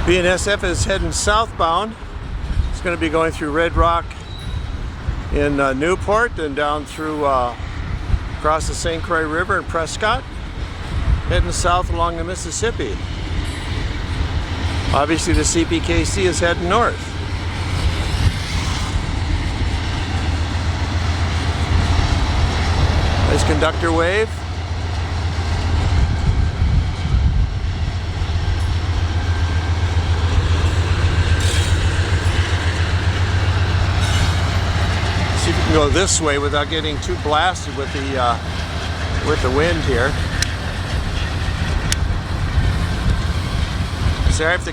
BNSF is heading southbound. It's going to be going through Red Rock in Newport and down through across the St. Croix River in Prescott, heading south along the Mississippi. Obviously the CPKC is heading north. Nice conductor wave. See if you can go this way without getting too blasted with the wind here. Sorry if the